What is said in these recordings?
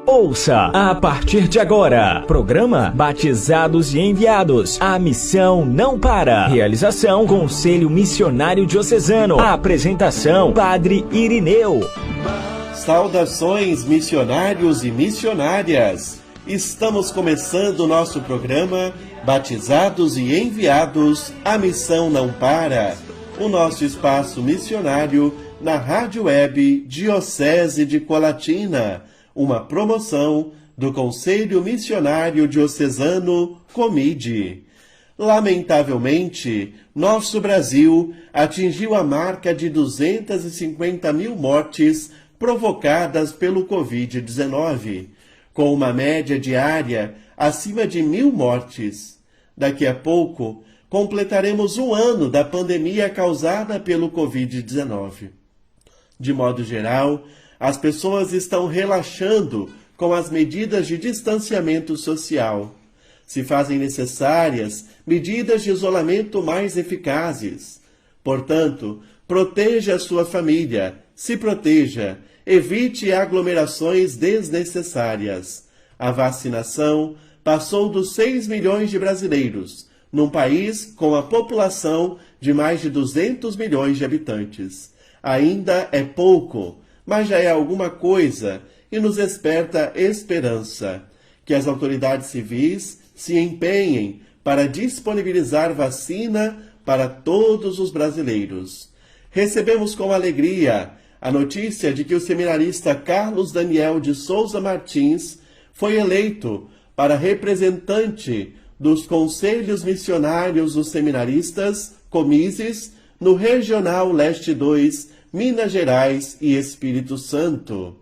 Ouça a partir de agora, programa Batizados e Enviados. A missão não para. Realização Conselho Missionário Diocesano. A apresentação Padre Irineu. Saudações missionários e missionárias. Estamos começando o nosso programa Batizados e Enviados. A missão não para. O nosso espaço missionário na Rádio Web Diocese de Colatina. Uma promoção do Conselho Missionário Diocesano, COMID. Lamentavelmente, nosso Brasil atingiu a marca de 250 mil mortes provocadas pelo Covid-19, com uma média diária acima de 1.000 mortes. Daqui a pouco, completaremos um ano da pandemia causada pelo Covid-19. De modo geral, as pessoas estão relaxando com as medidas de distanciamento social. Se fazem necessárias medidas de isolamento mais eficazes. Portanto, proteja a sua família, se proteja, evite aglomerações desnecessárias. A vacinação passou dos 6 milhões de brasileiros, num país com a população de mais de 200 milhões de habitantes. Ainda é pouco, mas já é alguma coisa e nos desperta esperança. Que as autoridades civis se empenhem para disponibilizar vacina para todos os brasileiros. Recebemos com alegria a notícia de que o seminarista Carlos Daniel de Souza Martins foi eleito para representante dos Conselhos Missionários dos Seminaristas, COMISES, no Regional Leste 2, Minas Gerais e Espírito Santo.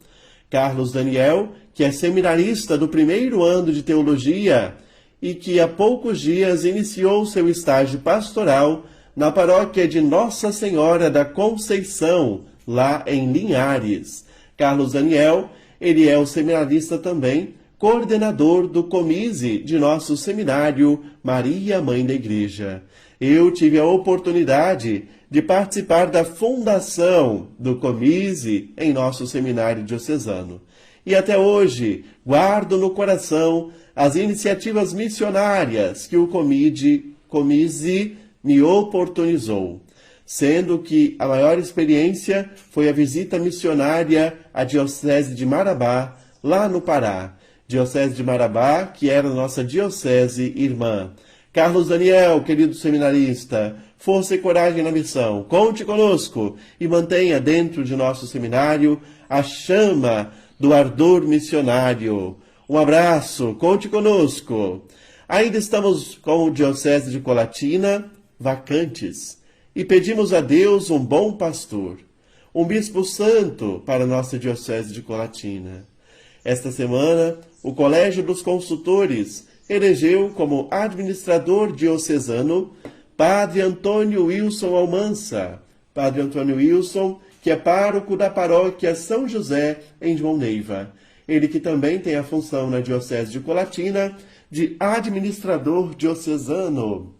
Carlos Daniel, que é seminarista do primeiro ano de teologia e que há poucos dias iniciou seu estágio pastoral na paróquia de Nossa Senhora da Conceição, lá em Linhares. Carlos Daniel, ele é o seminarista também, coordenador do COMISE de nosso seminário Maria Mãe da Igreja. Eu tive a oportunidade de participar da fundação do COMISE em nosso seminário diocesano. E até hoje guardo no coração as iniciativas missionárias que o COMISE me oportunizou, sendo que a maior experiência foi a visita missionária à Diocese de Marabá, lá no Pará. Diocese de Marabá, que era nossa diocese irmã. Carlos Daniel, querido seminarista, força e coragem na missão. Conte conosco e mantenha dentro de nosso seminário a chama do ardor missionário. Um abraço, conte conosco. Ainda estamos com o Diocese de Colatina, vacantes, e pedimos a Deus um bom pastor, um bispo santo para nossa Diocese de Colatina. Esta semana, o Colégio dos Consultores elegeu como administrador diocesano Padre Antônio Wilson Almança. Padre Antônio Wilson, que é pároco da paróquia São José, em João Neiva. Ele que também tem a função na Diocese de Colatina de administrador diocesano.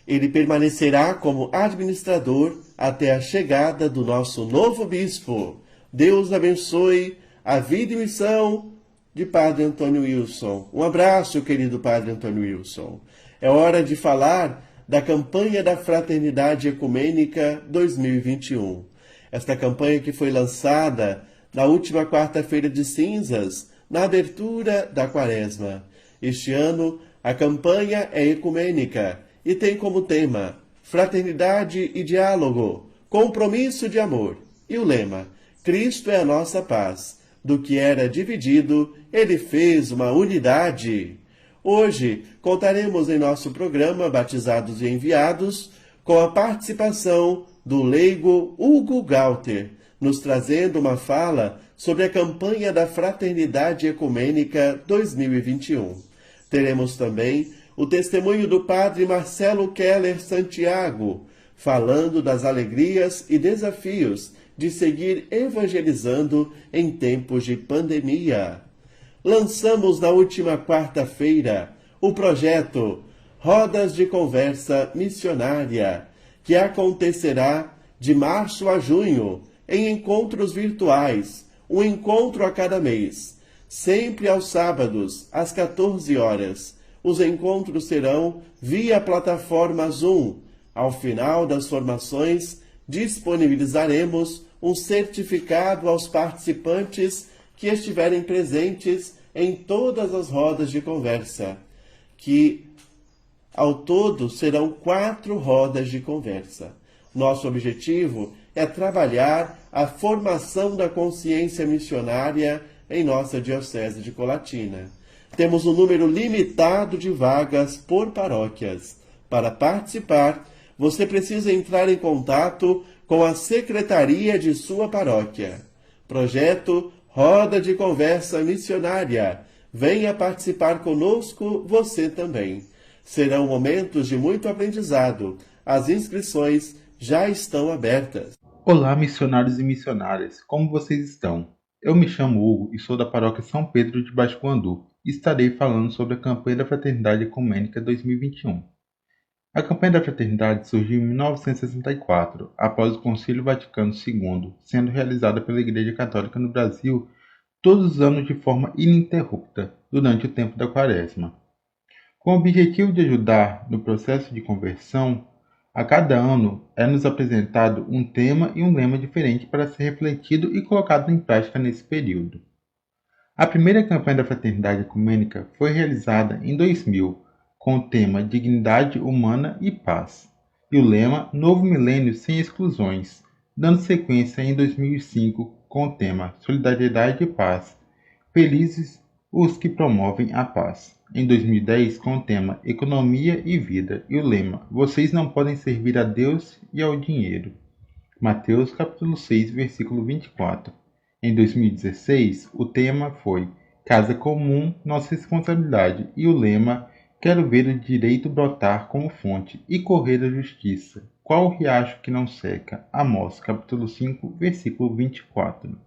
Ele permanecerá como administrador até a chegada do nosso novo bispo. Deus abençoe a vida e missão de Padre Antônio Wilson. Um abraço, querido Padre Antônio Wilson. É hora de falar da campanha da Fraternidade Ecumênica 2021. Esta campanha que foi lançada na última quarta-feira de cinzas, na abertura da Quaresma. Este ano, a campanha é ecumênica e tem como tema Fraternidade e Diálogo, Compromisso de Amor. E o lema, Cristo é a nossa paz. Do que era dividido, ele fez uma unidade. Hoje, contaremos em nosso programa Batizados e Enviados com a participação do leigo Hugo Galter, nos trazendo uma fala sobre a campanha da Fraternidade Ecumênica 2021. Teremos também o testemunho do Padre Marcelo Keller Santiago, falando das alegrias e desafios de seguir evangelizando em tempos de pandemia. Lançamos na última quarta-feira o projeto Rodas de Conversa Missionária, que acontecerá de março a junho em encontros virtuais, um encontro a cada mês, sempre aos sábados, às 14 horas. Os encontros serão via plataforma Zoom. Ao final das formações, disponibilizaremos um certificado aos participantes que estiverem presentes em todas as rodas de conversa, que ao todo serão 4 rodas de conversa. Nosso objetivo é trabalhar a formação da consciência missionária em nossa Diocese de Colatina. Temos um número limitado de vagas por paróquias. Para participar, você precisa entrar em contato com a secretaria de sua paróquia. Projeto Roda de Conversa Missionária. Venha participar conosco você também. Serão momentos de muito aprendizado. As inscrições já estão abertas. Olá, missionários e missionárias, como vocês estão? Eu me chamo Hugo e sou da paróquia São Pedro de Baixo Guandu e estarei falando sobre a campanha da Fraternidade Ecumênica 2021. A campanha da Fraternidade surgiu em 1964, após o Concílio Vaticano II, sendo realizada pela Igreja Católica no Brasil todos os anos de forma ininterrupta, durante o tempo da Quaresma. Com o objetivo de ajudar no processo de conversão, a cada ano é-nos apresentado um tema e um lema diferente para ser refletido e colocado em prática nesse período. A primeira campanha da Fraternidade Ecumênica foi realizada em 2000, com o tema Dignidade Humana e Paz, e o lema Novo Milênio Sem Exclusões, dando sequência em 2005 com o tema Solidariedade e Paz, Felizes os que promovem a paz. Em 2010, com o tema Economia e Vida e o lema Vocês não podem servir a Deus e ao dinheiro. Mateus capítulo 6, versículo 24. Em 2016, o tema foi Casa Comum, Nossa Responsabilidade e o lema Quero ver o direito brotar como fonte e correr a justiça. Qual o riacho que não seca? Amós capítulo 5, versículo 24.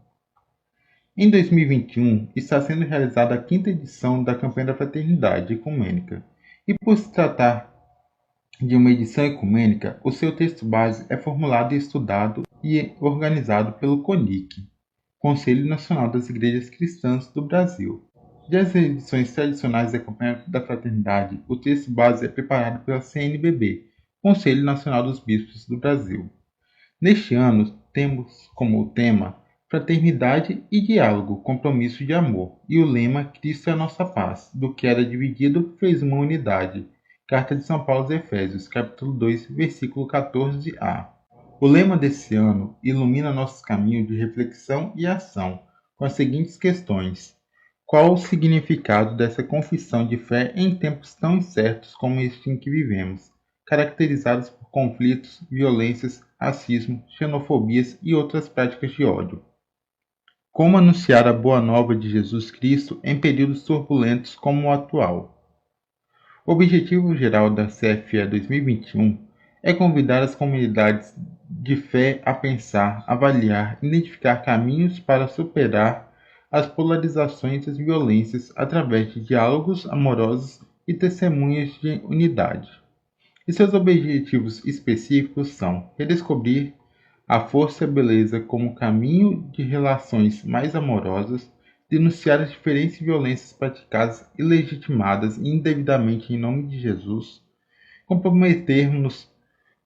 Em 2021, está sendo realizada a 5ª edição da campanha da Fraternidade Ecumênica, e por se tratar de uma edição ecumênica, o seu texto base é formulado e estudado e organizado pelo CONIC, Conselho Nacional das Igrejas Cristãs do Brasil. Já as edições tradicionais da campanha da Fraternidade, o texto base é preparado pela CNBB, Conselho Nacional dos Bispos do Brasil. Neste ano, temos como tema Fraternidade e Diálogo, Compromisso de Amor, e o lema Cristo é a Nossa Paz, do que era dividido fez uma unidade. Carta de São Paulo aos Efésios, capítulo 2, versículo 14a. O lema desse ano ilumina nossos caminhos de reflexão e ação, com as seguintes questões. Qual o significado dessa confissão de fé em tempos tão incertos como este em que vivemos, caracterizados por conflitos, violências, racismo, xenofobias e outras práticas de ódio? Como anunciar a boa nova de Jesus Cristo em períodos turbulentos como o atual? O objetivo geral da CFE 2021 é convidar as comunidades de fé a pensar, avaliar e identificar caminhos para superar as polarizações e as violências através de diálogos amorosos e testemunhas de unidade. E seus objetivos específicos são redescobrir a força e a beleza como caminho de relações mais amorosas, denunciar as diferentes violências praticadas ilegitimadas e indevidamente em nome de Jesus, comprometermos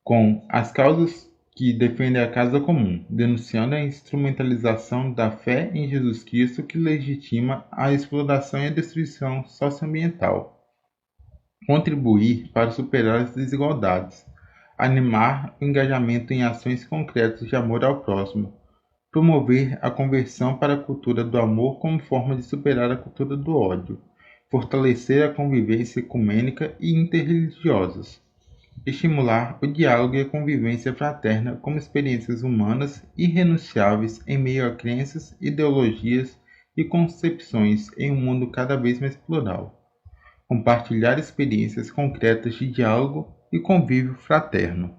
com as causas que defendem a casa comum, denunciando a instrumentalização da fé em Jesus Cristo que legitima a exploração e a destruição socioambiental, contribuir para superar as desigualdades, animar o engajamento em ações concretas de amor ao próximo, promover a conversão para a cultura do amor como forma de superar a cultura do ódio, fortalecer a convivência ecumênica e interreligiosas, estimular o diálogo e a convivência fraterna como experiências humanas irrenunciáveis em meio a crenças, ideologias e concepções em um mundo cada vez mais plural, compartilhar experiências concretas de diálogo e convívio fraterno.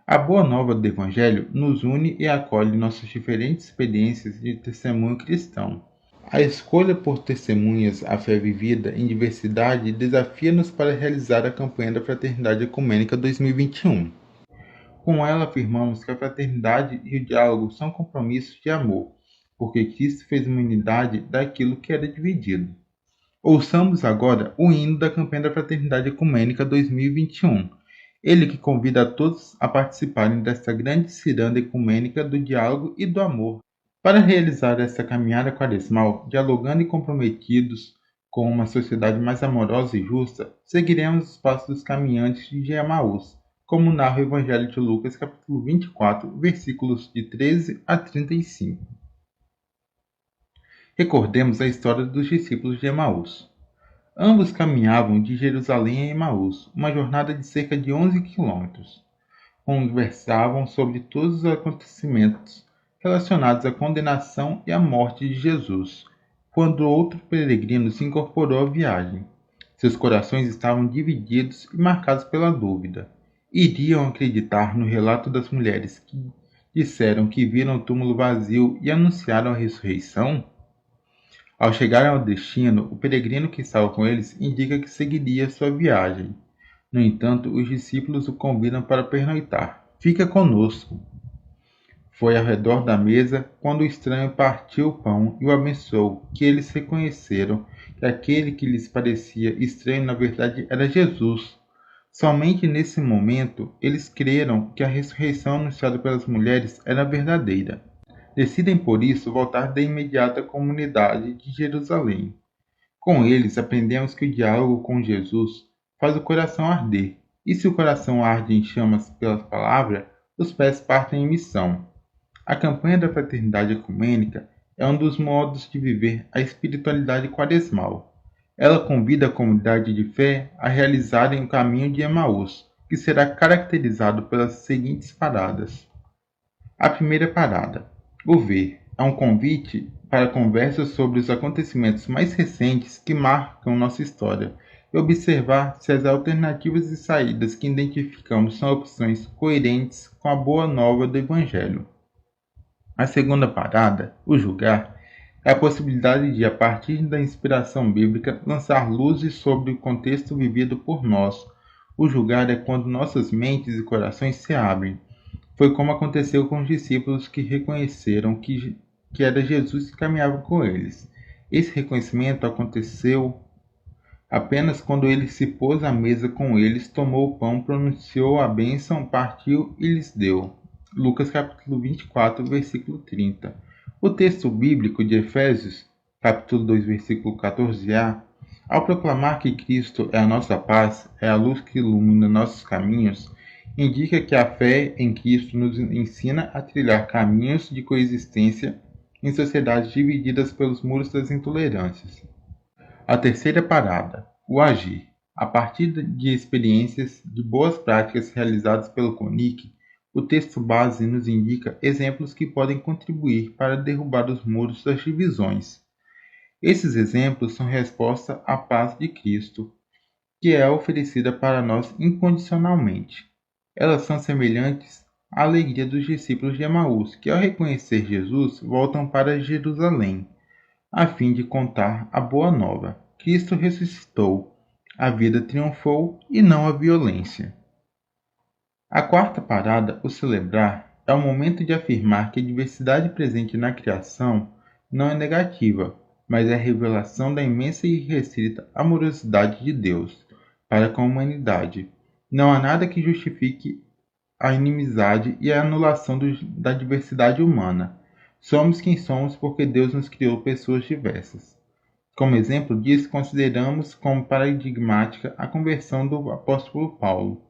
A Boa Nova do Evangelho nos une e acolhe nossas diferentes experiências de testemunho cristão. A escolha por testemunhas à fé vivida em diversidade desafia-nos para realizar a campanha da Fraternidade Ecumênica 2021. Com ela afirmamos que a fraternidade e o diálogo são compromissos de amor, porque Cristo fez uma unidade daquilo que era dividido. Ouçamos agora o hino da campanha da Fraternidade Ecumênica 2021, ele que convida a todos a participarem desta grande ciranda ecumênica do diálogo e do amor. Para realizar esta caminhada quaresmal, dialogando e comprometidos com uma sociedade mais amorosa e justa, seguiremos os passos dos caminhantes de Emaús, como narra o Evangelho de Lucas, capítulo 24, versículos de 13 a 35. Recordemos a história dos discípulos de Emaús. Ambos caminhavam de Jerusalém a Emaús, uma jornada de cerca de 11 quilômetros. Conversavam sobre todos os acontecimentos relacionados à condenação e à morte de Jesus, quando outro peregrino se incorporou à viagem. Seus corações estavam divididos e marcados pela dúvida. Iriam acreditar no relato das mulheres que disseram que viram o túmulo vazio e anunciaram a ressurreição? Ao chegarem ao destino, o peregrino que estava com eles indica que seguiria sua viagem. No entanto, os discípulos o convidam para pernoitar. Fica conosco. Foi ao redor da mesa quando o estranho partiu o pão e o abençoou, que eles reconheceram que aquele que lhes parecia estranho na verdade era Jesus. Somente nesse momento eles creram que a ressurreição anunciada pelas mulheres era verdadeira. Decidem por isso voltar de imediato à comunidade de Jerusalém. Com eles aprendemos que o diálogo com Jesus faz o coração arder, e se o coração arde em chamas pela palavra, os pés partem em missão. A campanha da Fraternidade Ecumênica é um dos modos de viver a espiritualidade quaresmal. Ela convida a comunidade de fé a realizarem o caminho de Emaús, que será caracterizado pelas seguintes paradas. A primeira parada, o ver, é um convite para conversas sobre os acontecimentos mais recentes que marcam nossa história e observar se as alternativas e saídas que identificamos são opções coerentes com a boa nova do Evangelho. A segunda parada, o julgar, é a possibilidade de, a partir da inspiração bíblica, lançar luzes sobre o contexto vivido por nós. O julgar é quando nossas mentes e corações se abrem. Foi como aconteceu com os discípulos que reconheceram que era Jesus que caminhava com eles. Esse reconhecimento aconteceu apenas quando ele se pôs à mesa com eles, tomou o pão, pronunciou a bênção, partiu e lhes deu. Lucas capítulo 24, versículo 30. O texto bíblico de Efésios, capítulo 2, versículo 14a, ao proclamar que Cristo é a nossa paz, é a luz que ilumina nossos caminhos, indica que a fé em Cristo nos ensina a trilhar caminhos de coexistência em sociedades divididas pelos muros das intolerâncias. A terceira parada, o agir. A partir de experiências de boas práticas realizadas pelo CONIC, o texto base nos indica exemplos que podem contribuir para derrubar os muros das divisões. Esses exemplos são resposta à paz de Cristo, que é oferecida para nós incondicionalmente. Elas são semelhantes à alegria dos discípulos de Emaús, que ao reconhecer Jesus voltam para Jerusalém, a fim de contar a boa nova. Cristo ressuscitou, a vida triunfou e não a violência. A quarta parada, o celebrar, é o momento de afirmar que a diversidade presente na criação não é negativa, mas é a revelação da imensa e irrestrita amorosidade de Deus para com a humanidade. Não há nada que justifique a inimizade e a anulação da diversidade humana. Somos quem somos porque Deus nos criou pessoas diversas. Como exemplo disso, consideramos como paradigmática a conversão do apóstolo Paulo,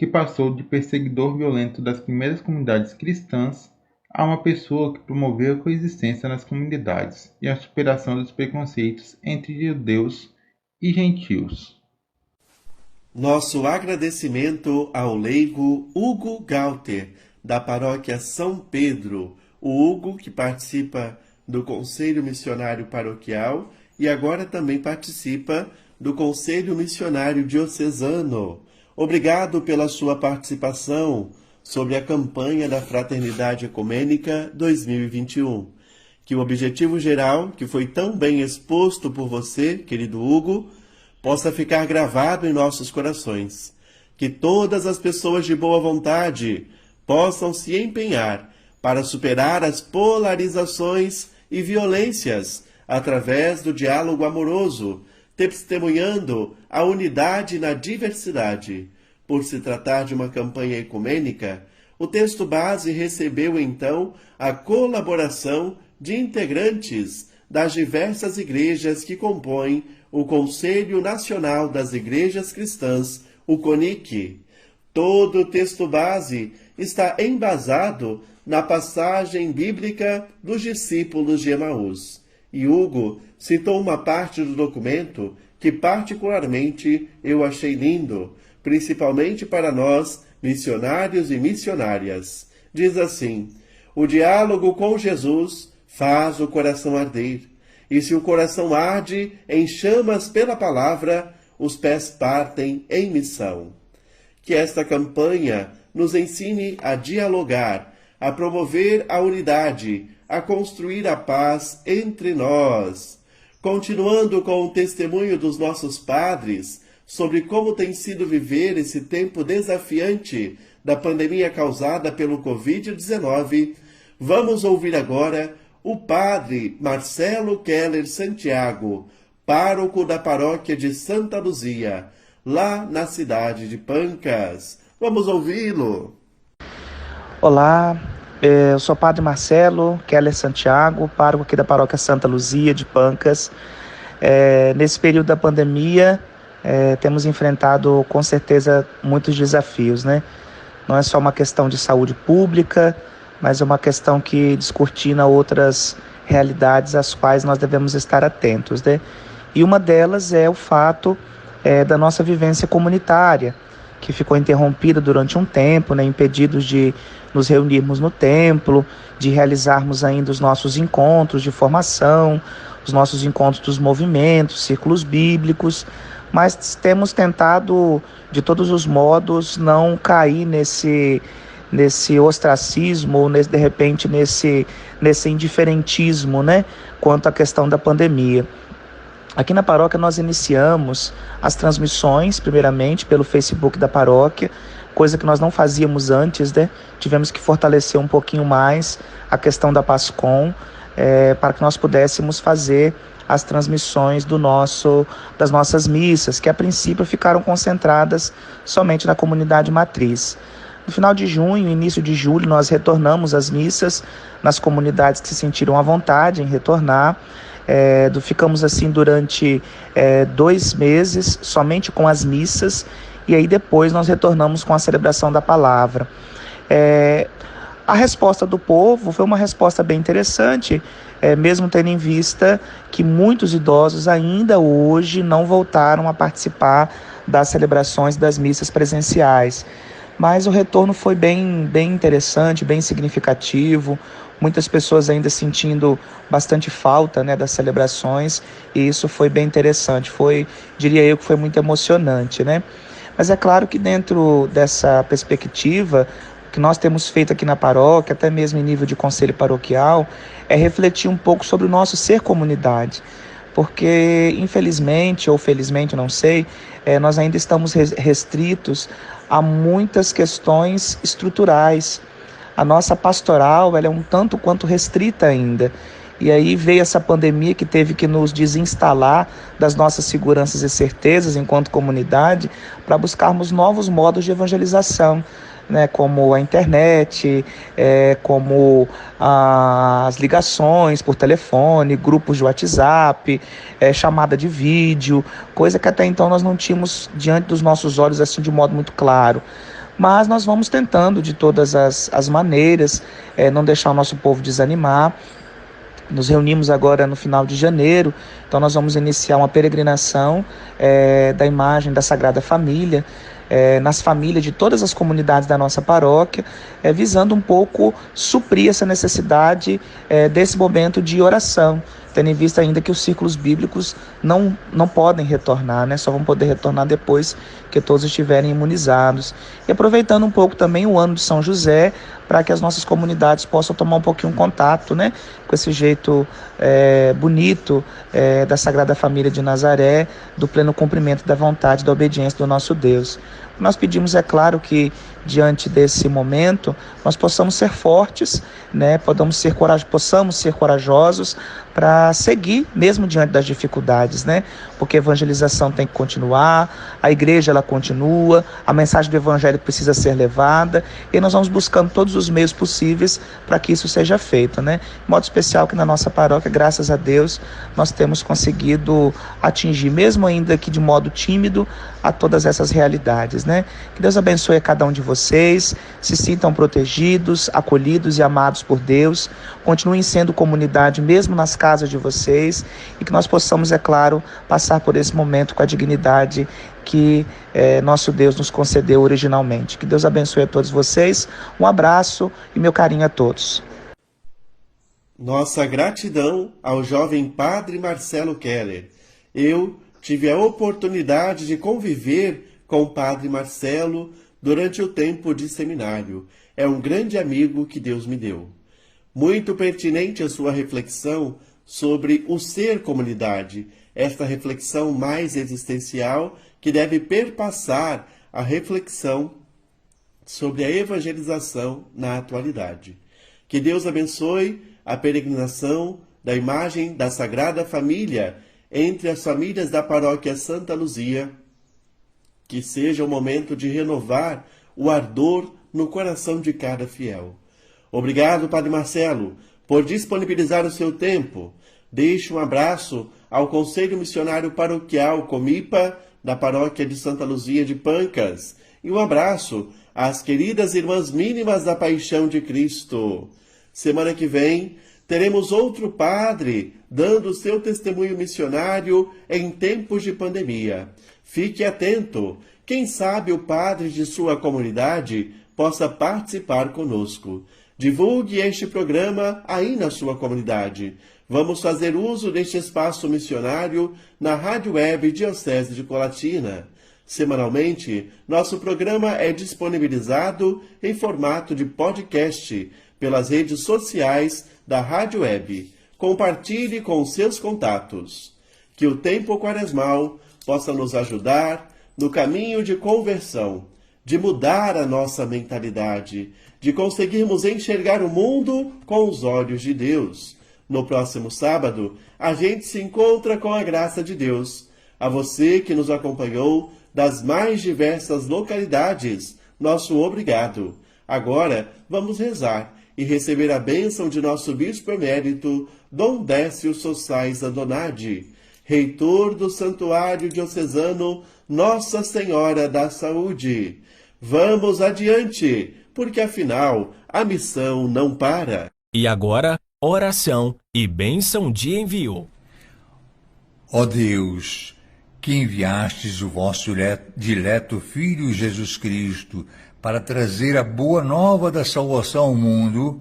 que passou de perseguidor violento das primeiras comunidades cristãs a uma pessoa que promoveu a coexistência nas comunidades e a superação dos preconceitos entre judeus e gentios. Nosso agradecimento ao leigo Hugo Galter, da paróquia São Pedro. O Hugo, que participa do Conselho Missionário Paroquial e agora também participa do Conselho Missionário Diocesano. Obrigado pela sua participação sobre a campanha da Fraternidade Ecumênica 2021. Que o objetivo geral, que foi tão bem exposto por você, querido Hugo, possa ficar gravado em nossos corações. Que todas as pessoas de boa vontade possam se empenhar para superar as polarizações e violências através do diálogo amoroso, testemunhando a unidade na diversidade. Por se tratar de uma campanha ecumênica, o texto base recebeu então a colaboração de integrantes das diversas igrejas que compõem o Conselho Nacional das Igrejas Cristãs, o CONIC. Todo o texto base está embasado na passagem bíblica dos discípulos de Emaús. E Hugo citou uma parte do documento que particularmente eu achei lindo, principalmente para nós, missionários e missionárias. Diz assim: o diálogo com Jesus faz o coração arder, e se o coração arde em chamas pela palavra, os pés partem em missão. Que esta campanha nos ensine a dialogar, a promover a unidade, a construir a paz entre nós. Continuando com o testemunho dos nossos padres sobre como tem sido viver esse tempo desafiante da pandemia causada pelo Covid-19, vamos ouvir agora o padre Marcelo Keller Santiago, pároco da paróquia de Santa Luzia, lá na cidade de Pancas. Vamos ouvi-lo. Olá, eu sou o padre Marcelo Keller Santiago, pároco aqui da paróquia Santa Luzia de Pancas. Nesse período da pandemia, temos enfrentado com certeza muitos desafios, né? Não é só uma questão de saúde pública, mas é uma questão que descortina outras realidades às quais nós devemos estar atentos, né? E uma delas é o fato da nossa vivência comunitária, que ficou interrompida durante um tempo, né? Impedidos de nos reunirmos no templo, de realizarmos ainda os nossos encontros de formação, os nossos encontros dos movimentos, círculos bíblicos, mas temos tentado, de todos os modos, não cair nesse ostracismo, ou de repente nesse indiferentismo, né, quanto à questão da pandemia. Aqui na paróquia nós iniciamos as transmissões, primeiramente, pelo Facebook da paróquia, coisa que nós não fazíamos antes, né? Tivemos que fortalecer um pouquinho mais a questão da PASCOM, para que nós pudéssemos fazer as transmissões das nossas missas, que a princípio ficaram concentradas somente na comunidade matriz. No final de junho, início de julho, nós retornamos às missas nas comunidades que se sentiram à vontade em retornar. Ficamos assim durante 2 meses, somente com as missas, e aí depois nós retornamos com a celebração da palavra. A resposta do povo foi uma resposta bem interessante, mesmo tendo em vista que muitos idosos ainda hoje não voltaram a participar das celebrações das missas presenciais. Mas o retorno foi bem interessante, bem significativo, muitas pessoas ainda sentindo bastante falta, né, das celebrações, e isso foi bem interessante, diria eu que foi muito emocionante, né? Mas é claro que dentro dessa perspectiva, que nós temos feito aqui na paróquia, até mesmo em nível de conselho paroquial, é refletir um pouco sobre o nosso ser comunidade. Porque, infelizmente, ou felizmente, não sei, nós ainda estamos restritos a muitas questões estruturais. A nossa pastoral ela é um tanto quanto restrita ainda. E aí veio essa pandemia que teve que nos desinstalar das nossas seguranças e certezas enquanto comunidade para buscarmos novos modos de evangelização, né, como a internet, como as ligações por telefone, grupos de WhatsApp, chamada de vídeo, coisa que até então nós não tínhamos diante dos nossos olhos assim de modo muito claro. Mas nós vamos tentando de todas as maneiras não deixar o nosso povo desanimar. Nos reunimos agora no final de janeiro, então nós vamos iniciar uma peregrinação da imagem da Sagrada Família, nas famílias de todas as comunidades da nossa paróquia, visando um pouco suprir essa necessidade desse momento de oração, tendo em vista ainda que os círculos bíblicos não podem retornar, né? Só vão poder retornar depois que todos estiverem imunizados. E aproveitando um pouco também o ano de São José, para que as nossas comunidades possam tomar um pouquinho contato, né, com esse jeito bonito da Sagrada Família de Nazaré, do pleno cumprimento da vontade, da obediência do nosso Deus. Nós pedimos, é claro, que diante desse momento nós possamos ser fortes, né? Possamos ser corajosos para seguir mesmo diante das dificuldades, né? Porque a evangelização tem que continuar, a igreja ela continua, a mensagem do evangelho precisa ser levada e nós vamos buscando todos os meios possíveis para que isso seja feito, né? De modo especial que na nossa paróquia, graças a Deus, nós temos conseguido atingir, mesmo ainda que de modo tímido, a todas essas realidades, né? Que Deus abençoe a cada um de vocês, se sintam protegidos, acolhidos e amados por Deus, continuem sendo comunidade mesmo nas casas de vocês e que nós possamos, é claro, passar por esse momento com a dignidade que nosso Deus nos concedeu originalmente. Que Deus abençoe a todos vocês, um abraço e meu carinho a todos. Nossa gratidão ao jovem Padre Marcelo Keller. Eu tive a oportunidade de conviver com o Padre Marcelo durante o tempo de seminário. É um grande amigo que Deus me deu. Muito pertinente a sua reflexão sobre o ser comunidade, esta reflexão mais existencial que deve perpassar a reflexão sobre a evangelização na atualidade. Que Deus abençoe a peregrinação da imagem da Sagrada Família entre as famílias da Paróquia Santa Luzia, que seja o momento de renovar o ardor no coração de cada fiel. Obrigado, Padre Marcelo, por disponibilizar o seu tempo. Deixo um abraço ao Conselho Missionário Paroquial Comipa, da Paróquia de Santa Luzia de Pancas, e um abraço às queridas Irmãs Mínimas da Paixão de Cristo. Semana que vem teremos outro padre dando seu testemunho missionário em tempos de pandemia. Fique atento, quem sabe o padre de sua comunidade possa participar conosco. Divulgue este programa aí na sua comunidade. Vamos fazer uso deste espaço missionário na Rádio Web Diocese de Colatina. Semanalmente, nosso programa é disponibilizado em formato de podcast pelas redes sociais da Rádio Web. Compartilhe com seus contatos. Que o tempo quaresmal possa nos ajudar no caminho de conversão, de mudar a nossa mentalidade, de conseguirmos enxergar o mundo com os olhos de Deus. No próximo sábado, a gente se encontra com a graça de Deus. A você que nos acompanhou das mais diversas localidades, nosso obrigado. Agora, vamos rezar e receber a bênção de nosso bispo emérito, Dom Décio Sossais Adonade, reitor do Santuário Diocesano Nossa Senhora da Saúde. Vamos adiante, porque afinal a missão não para. E agora, oração e bênção de envio. Ó Deus, que enviastes o vosso dileto Filho Jesus Cristo para trazer a boa nova da salvação ao mundo,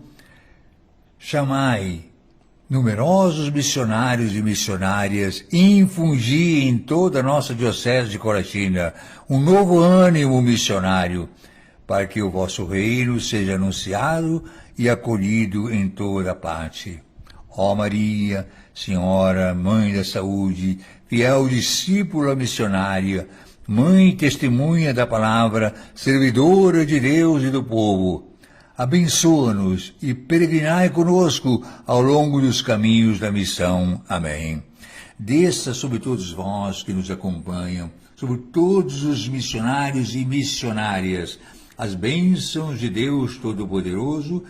chamai numerosos missionários e missionárias e infundi em toda a nossa diocese de Colatina um novo ânimo missionário, para que o vosso reino seja anunciado e acolhido em toda parte. Ó Maria, Senhora, Mãe da Saúde, fiel discípula missionária, Mãe testemunha da palavra, servidora de Deus e do povo, abençoa-nos e peregrinai conosco ao longo dos caminhos da missão. Amém. Desça sobre todos vós que nos acompanham, sobre todos os missionários e missionárias, as bênçãos de Deus Todo-Poderoso,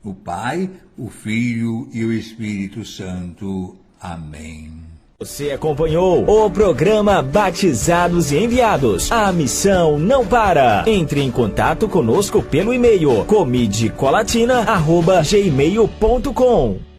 o Pai, o Filho e o Espírito Santo. Amém. Você acompanhou o programa Batizados e Enviados. A missão não para. Entre em contato conosco pelo e-mail comidecolatina@gmail.com.